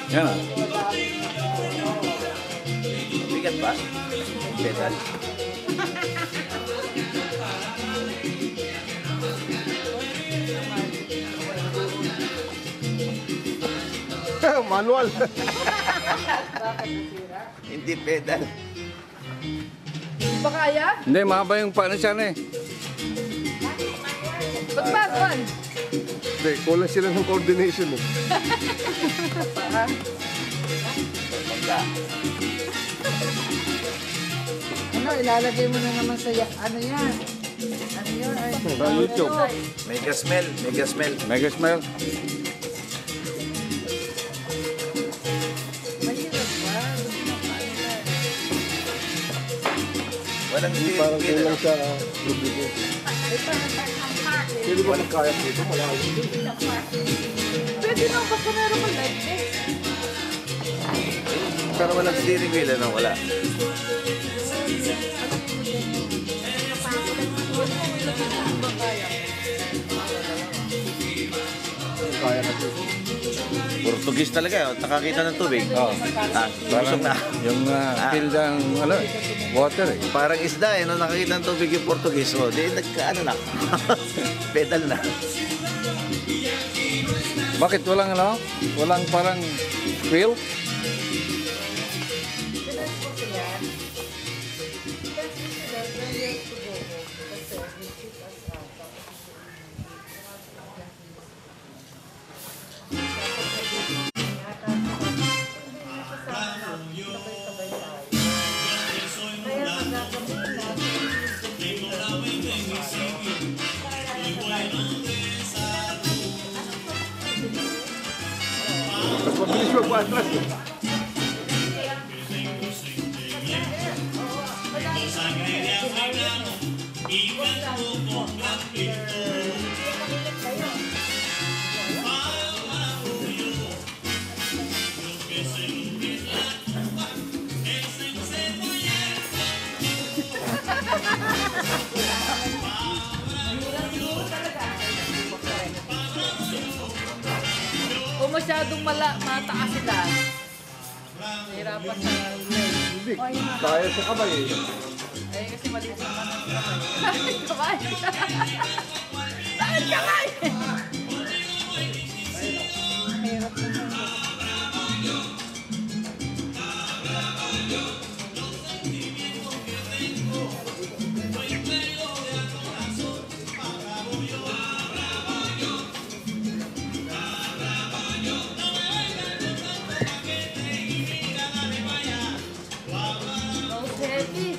Yan ah. Bigat ba? Pedal. Manual. Hindi pedal. Ba kaya? Hindi, mahaba yung paano siya na eh. Ba't manual? Hindi, kulang sila ng coordination eh. Ano, ilalagay mo na naman sa ano yan? Ano yun? Ay, Sa YouTube. Mega smell. Mega smell. Mega smell. mahirap ba? Walang Parang steering wheel. kulang sa lubricant. Pwede ba nagkaya dito? Malalim din. Pwede naman basta meron mo like this. Pero walang steering wheel, ano? Wala. Kaya natin. Portugis talaga. Nakakita ng tubig. Oh. Lusok na. Yung feel ng ano, water eh. Parang isda eh. No? Nakakita ng tubig yung Portugis. O, di nagkaano na. Pedal na. Bakit walang ano? Walang parang feel? Mas mabilis magpa-atras eh. Kung masyadong mataas sila, nahirapan sa Hindi, kaya sa kamay eh. eh, kasi maliit naman ang kamay. Bakit kamay? Mahirap naman. Heavy.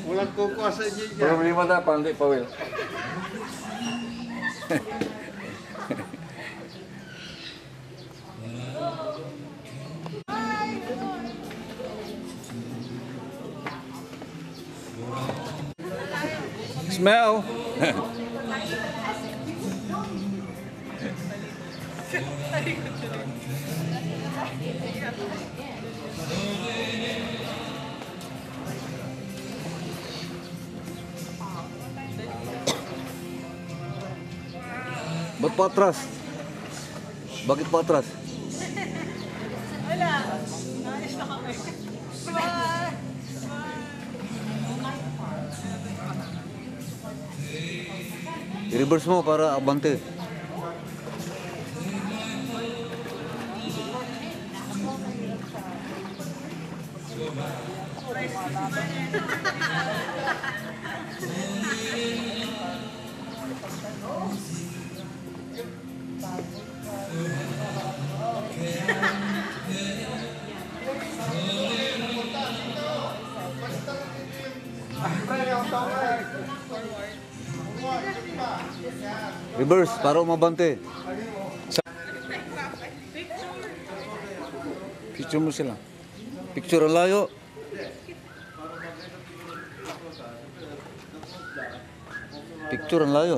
Walang kukuha sa inyo dyan. Problema na, pandi pa Will. Smell. Ba't pa atras? Bakit pa atras? I-reverse mo para abante. Reverse para umabante. Picture mo sila. Picture ang layo. Picture ang layo.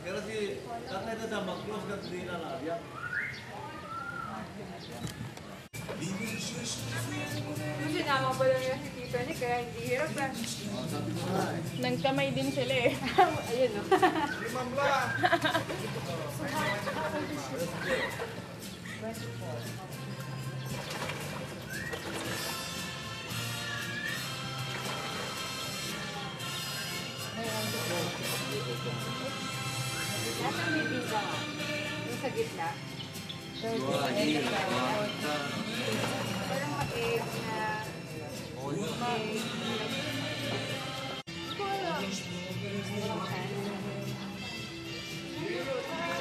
Pero si tatay na sa mag-close ka din na lang. Kasi naman pa lang yung si Tito Nick, kaya hindi hirap lang. Nagkamay din sila eh. Ayun o. Nasa baby ka. Yung sa gitna. Parang mag-egg na...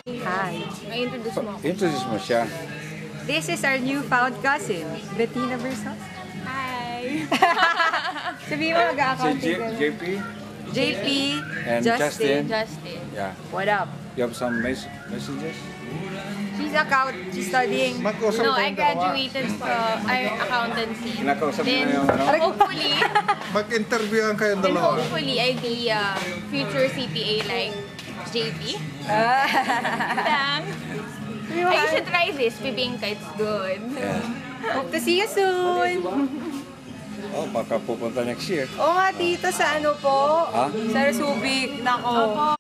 Hi, Na-introduce mo. Introduce mo siya. this is our newfound cousin, Bettina Versos. Hi! Sabihin mo Si mag-accounting ka. JP JP, and Justin. Justin. Yeah. What up? You have some messages? She's studying. No, I graduated from accountancy. Kinakausap mo Then, na yung ano? hopefully, Mag-interviewan kayong then dalawa. hopefully, I'll be a future CPA like JP. Thanks. I should try this. Bibingka, it's good. Hope to see you soon. Oh, baka pupunta next year. Oo nga, tito, sa ano po? Ha? Sa Subic. Nako.